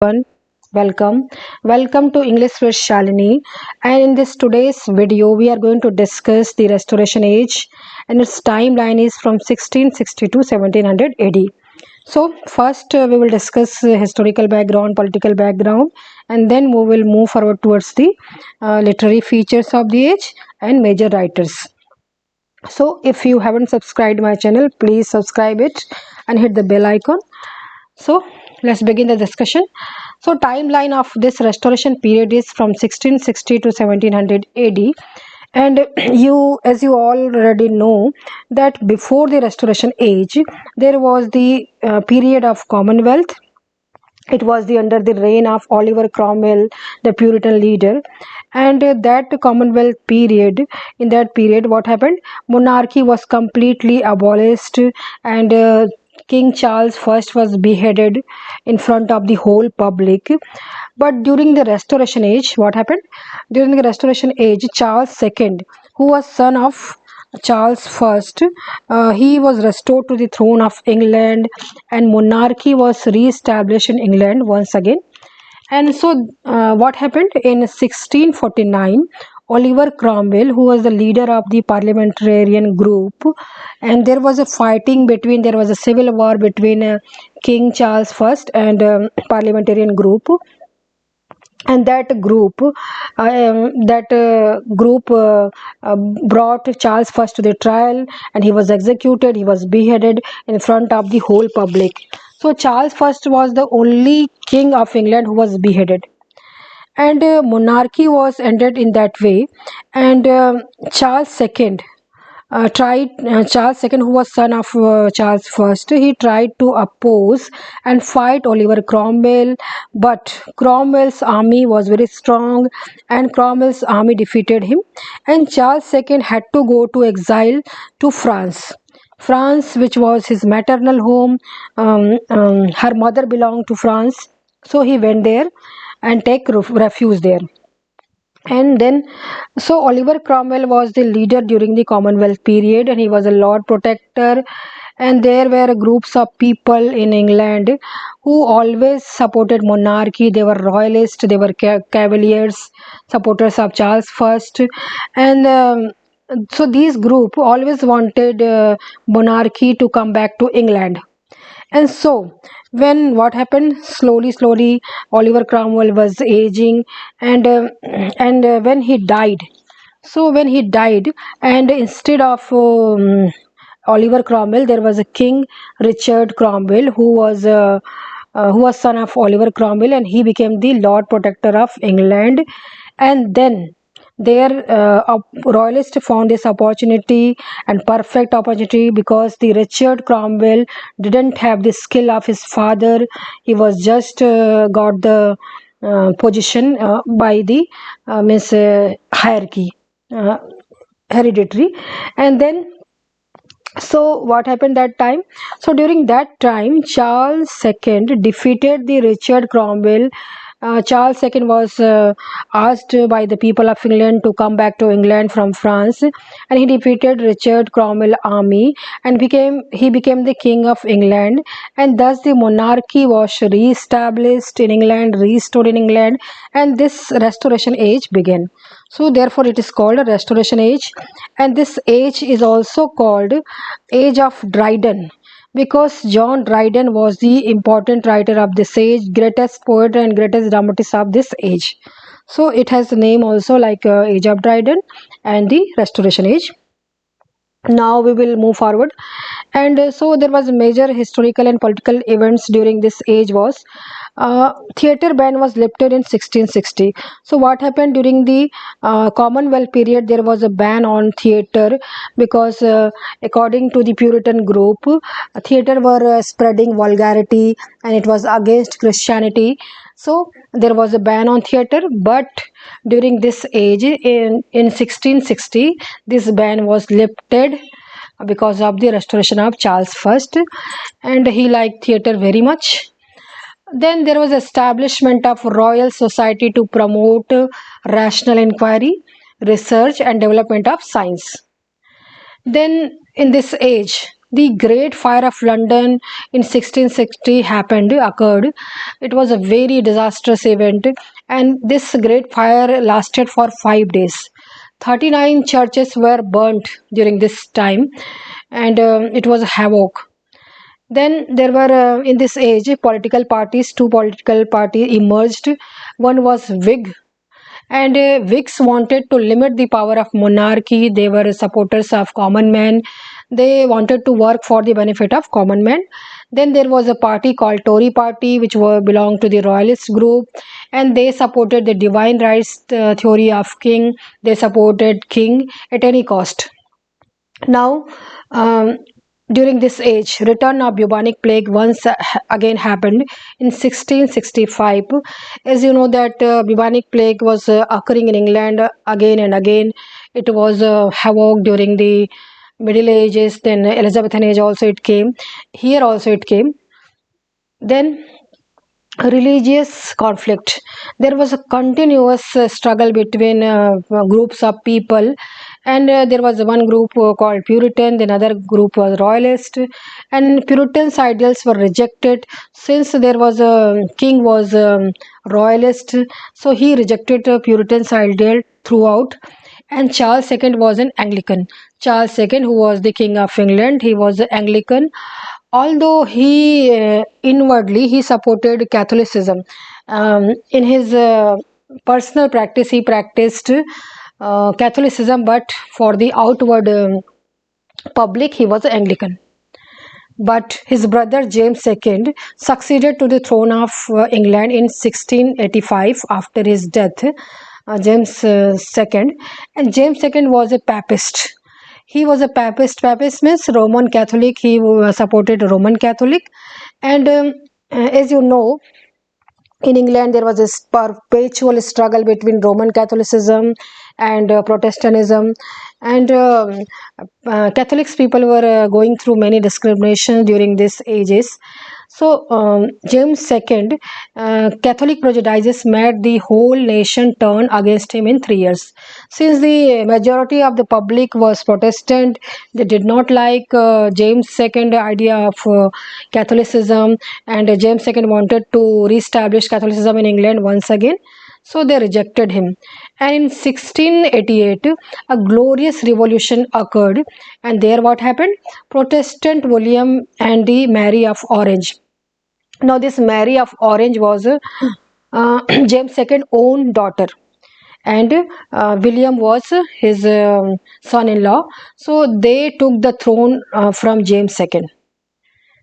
everyone. Welcome to English with Shalini. And in this today's video, we are going to discuss the Restoration Age, and its timeline is from 1660 to 1700 AD. So first, we will discuss historical background, political background, and then we will move forward towards the literary features of the age and major writers. So if you haven't subscribed my channel, please subscribe it and hit the bell icon. So let's begin the discussion. So timeline of this restoration period is from 1660 to 1700 AD, and as you already know, that before the restoration age there was the period of Commonwealth. It was the under the reign of Oliver Cromwell, the Puritan leader, and that Commonwealth period. In that period, what happened? Monarchy was completely abolished, and King Charles first was beheaded in front of the whole public. But during the Restoration Age, what happened? During the Restoration Age, Charles II, who was son of Charles First, he was restored to the throne of England, and monarchy was re-established in England once again. And so, what happened in 1649? Oliver Cromwell, who was the leader of the parliamentarian group, and there was a civil war between King Charles First and parliamentarian group, and that group brought Charles first to the trial, and he was executed. He was beheaded in front of the whole public. So Charles first was the only king of England who was beheaded, and monarchy was ended in that way. And Charles II tried Charles II, who was son of Charles First, he tried to oppose and fight Oliver Cromwell, but Cromwell's army was very strong, and Cromwell's army defeated him, and Charles II had to go to exile to France. France, which was his maternal home, her mother belonged to France, so he went there and take refuge there. And then, so Oliver Cromwell was the leader during the Commonwealth period, and he was a Lord Protector. And there were groups of people in England who always supported monarchy. They were royalists, they were cavaliers, supporters of Charles First, and so these group always wanted monarchy to come back to England. And so, when what happened, slowly, Oliver Cromwell was aging, and when he died, and instead of Oliver Cromwell, there was a King Richard Cromwell, who was son of Oliver Cromwell, and he became the Lord Protector of England. And then their royalists found this opportunity and perfect opportunity, because the Richard Cromwell didn't have the skill of his father. He was just got the position by the means hierarchy, uh, hereditary. And then, so what happened that time? So during that time, Charles II defeated the Richard Cromwell. Charles II was asked by the people of England to come back to England from France, and he defeated Richard Cromwell army, and he became the king of England, and thus the monarchy was re-established in England, restored in England, and this Restoration Age began. So therefore, it is called a Restoration Age, and this age is also called Age of Dryden, because John Dryden was the important writer of this age, greatest poet and greatest dramatist of this age. So it has the name also like Age of Dryden and the Restoration Age. Now we will move forward. And so there was major historical and political events during this age. Was theater ban was lifted in 1660. So what happened during the Commonwealth period? There was a ban on theater, because according to the Puritan group, theater were spreading vulgarity, and it was against Christianity. So there was a ban on theater, but during this age, in 1660, this ban was lifted because of the restoration of Charles First, and he liked theater very much. Then there was establishment of Royal Society to promote rational inquiry, research, and development of science. Then in this age, The Great Fire of London in 1660 occurred. It was a very disastrous event, and this Great Fire lasted for 5 days. 39 churches were burnt during this time, and it was havoc. Then there were in this age political parties. Two political parties emerged. One was Whig, and Whigs wanted to limit the power of monarchy. They were supporters of common man. They wanted to work for the benefit of common man. Then there was a party called Tory Party, which belonged to the royalist group, and they supported the divine rights theory of king. They supported king at any cost. Now, um, during this age, return of bubonic plague once again happened in 1665. As you know that bubonic plague was occurring in England again and again. It was havoc during the Middle Ages. Then Elizabethan age also it came. Here also it came. Then religious conflict. There was a continuous struggle between groups of people, and there was one group called Puritan, then another group was Royalist, and Puritan's ideals were rejected since there was a king was Royalist, so he rejected Puritan's ideal throughout. And Charles II was an Anglican. Charles II, who was the king of England, he was Anglican, although he inwardly he supported Catholicism. In his personal practice he practiced Catholicism, but for the outward public he was Anglican. But his brother James II succeeded to the throne of England in 1685 after his death. James II, and James II was a papist. He was a papist. Papist means Roman Catholic. He supported Roman Catholic, and as you know, in England there was a perpetual struggle between Roman Catholicism and Protestantism, and Catholics people were going through many discriminations during these ages. So James II, Catholic prejudices made the whole nation turn against him in 3 years. Since the majority of the public was Protestant, they did not like James II idea of Catholicism, and James II wanted to re-establish Catholicism in England once again. So they rejected him. And in 1688, a glorious revolution occurred. And there what happened? Protestant William and the Mary of Orange. Now this Mary of Orange was James II's own daughter, and William was his son-in-law. So they took the throne from James II.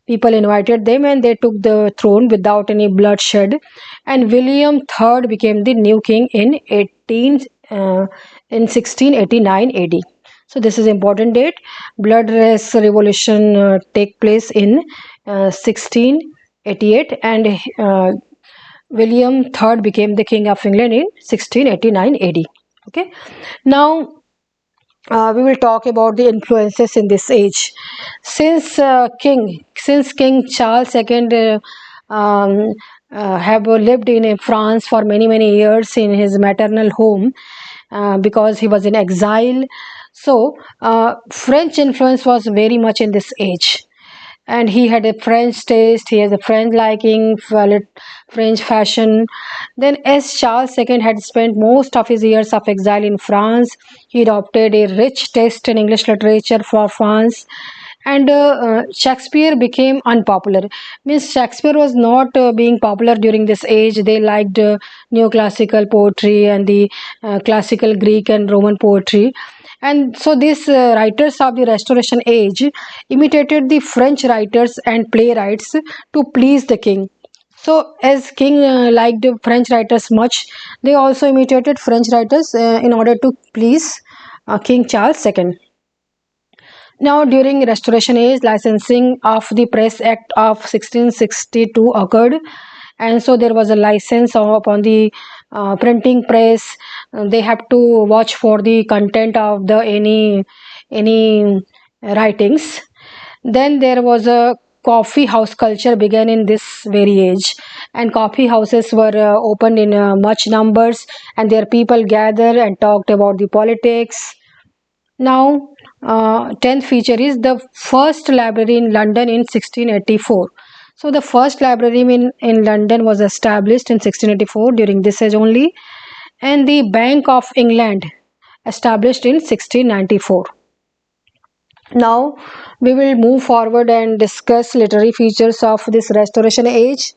People invited them and they took the throne without any bloodshed, and William III became the new king in 1689 AD. So this is important date. Bloodless revolution take place in 1688, and William III became the king of England in 1689 AD. Okay, now we will talk about the influences in this age. Since King Charles II have lived in France for many years in his maternal home, because he was in exile. So French influence was very much in this age, and he had a French taste, he has a French liking, French fashion. Then, as Charles II had spent most of his years of exile in France, he adopted a rich taste in English literature for France, and Shakespeare became unpopular. Means Shakespeare was not being popular during this age. They liked neoclassical poetry and the classical Greek and Roman poetry, and so these writers of the Restoration age imitated the French writers and playwrights to please the king. So as king liked French writers much, they also imitated French writers in order to please King Charles II. Now, during Restoration age, licensing of the Press Act of 1662 occurred, and so there was a license upon the printing press. They have to watch for the content of the any writings. Then there was a coffee house culture began in this very age, and coffee houses were opened in much numbers, and there people gather and talked about the politics. Now, 10th feature is the first library in London in 1684. So, the first library in London was established in 1684 during this age only, and the Bank of England established in 1694. Now, we will move forward and discuss literary features of this Restoration age.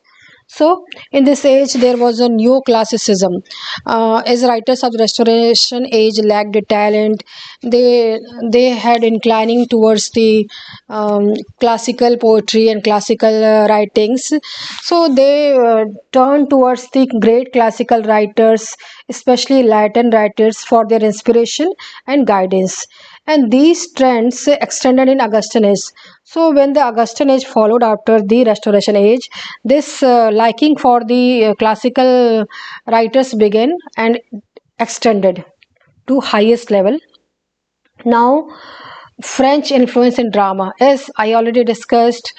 So, in this age, there was a neoclassicism. As writers of the Restoration age lacked talent, they had inclining towards the classical poetry and classical writings. So, they turned towards the great classical writers, especially Latin writers, for their inspiration and guidance, and these trends extended in Augustan age. So when the Augustan age followed after the Restoration age, this liking for the classical writers began and extended to highest level. Now, French influence in drama. As I already discussed,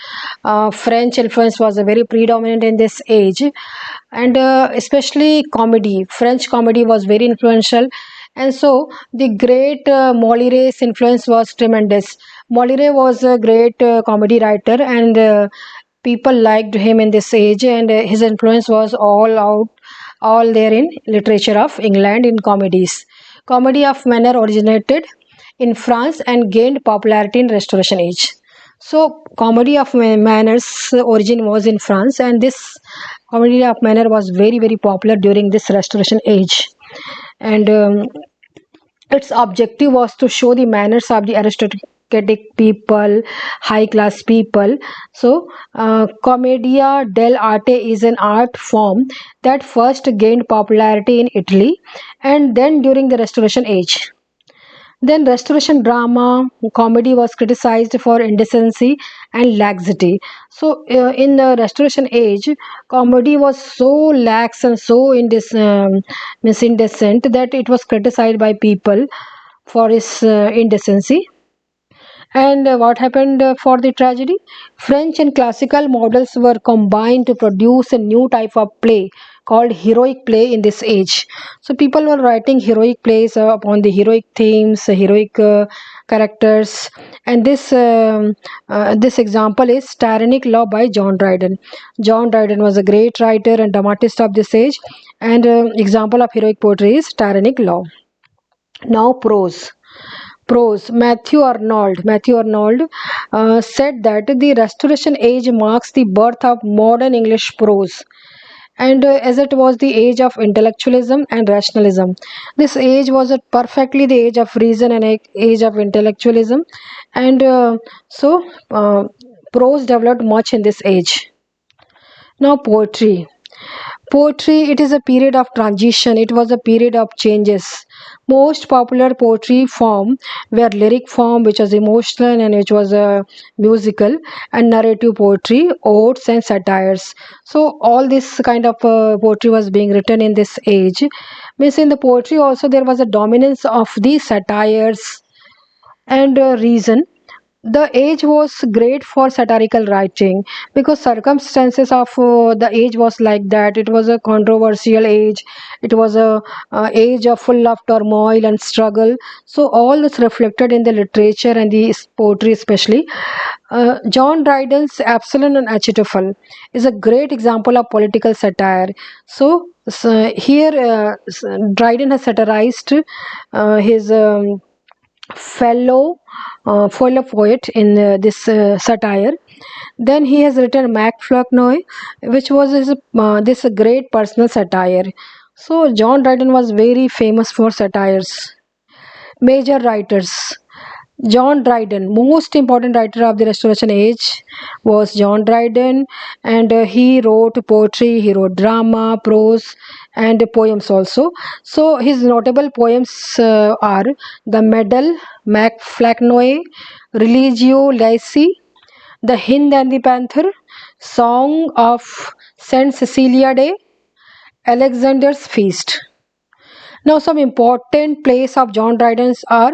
French influence was very predominant in this age, and especially comedy. French comedy was very influential, and so the great Molière's influence was tremendous. Molière was a great comedy writer, and people liked him in this age, and his influence was all there in literature of England in comedies. Comedy of manner originated in France and gained popularity in Restoration age. So, comedy of manners origin was in France, and this comedy of manner was very popular during this Restoration age. And its objective was to show the manners of the aristocratic people, high class people. So, commedia dell'arte is an art form that first gained popularity in Italy and then during the Restoration age. Then Restoration drama comedy was criticized for indecency and laxity. So in the Restoration age, comedy was so lax and so means indecent that it was criticized by people for its indecency. And what happened for the tragedy? French and classical models were combined to produce a new type of play called heroic play in this age. So people were writing heroic plays upon the heroic themes, heroic characters, and this example is Tyrannic Law by John Dryden. John Dryden was a great writer and dramatist of this age, and example of heroic poetry is Tyrannic Law. Now prose. Matthew Arnold said that the Restoration age marks the birth of modern English prose, and as it was the age of intellectualism and rationalism. This age was perfectly the age of reason and age of intellectualism, and prose developed much in this age. Now, poetry, it is a period of transition, it was a period of changes. Most popular poetry form were lyric form, which was emotional and which was musical, and narrative poetry, odes and satires. So all this kind of poetry was being written in this age. Means in the poetry also there was a dominance of the satires and reason. The age was great for satirical writing because circumstances of the age was like that. It was a controversial age, it was a age of full of turmoil and struggle. So all this reflected in the literature and the poetry, especially John Dryden's Absalom and Achitophel is a great example of political satire. So here Dryden has satirized his fellow poet in this satire. Then he has written Mac Flecknoe, which was this great personal satire. So John Dryden was very famous for satires. Major writers. John Dryden, most important writer of the Restoration age, was John Dryden, and he wrote poetry, he wrote drama, prose, and poems also. So his notable poems are The Medal, Mac Flecknoe, Religio Laici, The Hind and the Panther, Song of Saint Cecilia Day, Alexander's Feast. Now, some important plays of John Dryden are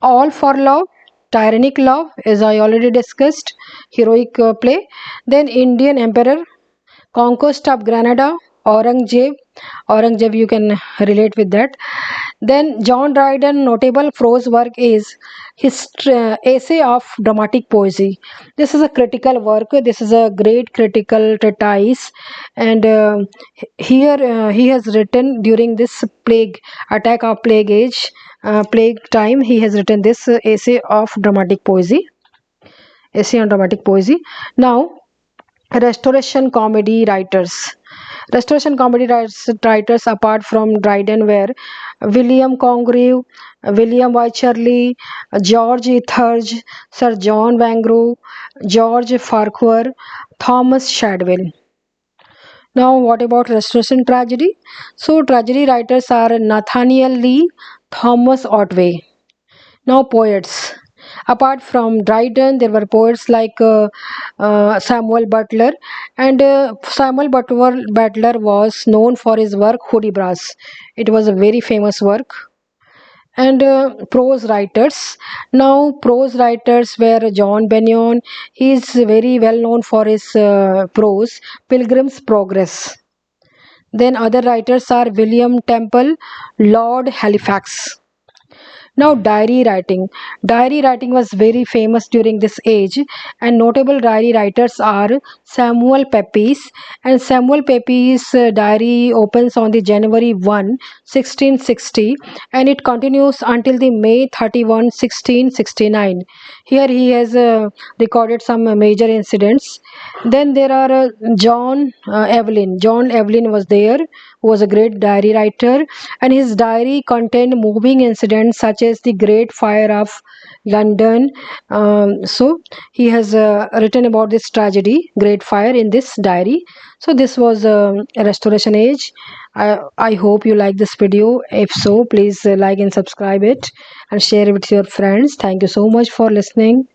All for Love, Tyrannic Love, as I already discussed, heroic play. Then Indian Emperor, Conquest of Granada, Aurangzeb. Aurangzeb, you can relate with that. Then John Dryden notable prose work is his essay of dramatic poesy. This is a critical work. This is a great critical treatise, and here he has written during this plague attack of plague age, plague time. He has written this essay of dramatic poesy, essay on dramatic poesy. Now, Restoration comedy writers. Restoration comedy writers apart from Dryden were William Congreve, William Wycherley, George Etheridge, Sir John Vanbrugh, George Farquhar, Thomas Shadwell. Now, what about Restoration tragedy? So, tragedy writers are Nathaniel Lee, Thomas Otway. Now, poets. Apart from Dryden, there were poets like Samuel Butler, and Samuel Butler was known for his work Hudibras. It was a very famous work. And prose writers. Now, prose writers were John Bunyan. He is very well known for his prose, Pilgrim's Progress. Then other writers are William Temple, Lord Halifax. Now, diary writing. Diary writing was very famous during this age, and notable diary writers are Samuel Pepys. And Samuel Pepys' diary opens on the January 1, 1660, and it continues until the May 31, 1669. Here he has recorded some major incidents. Then there are John Evelyn. John Evelyn was there, who was a great diary writer, and his diary contained moving incidents such as the Great Fire of London. So he has written about this tragedy, Great Fire, in this diary. So this was a Restoration Age. I hope you like this video. If so, please like and subscribe it and share it with your friends. Thank you so much for listening.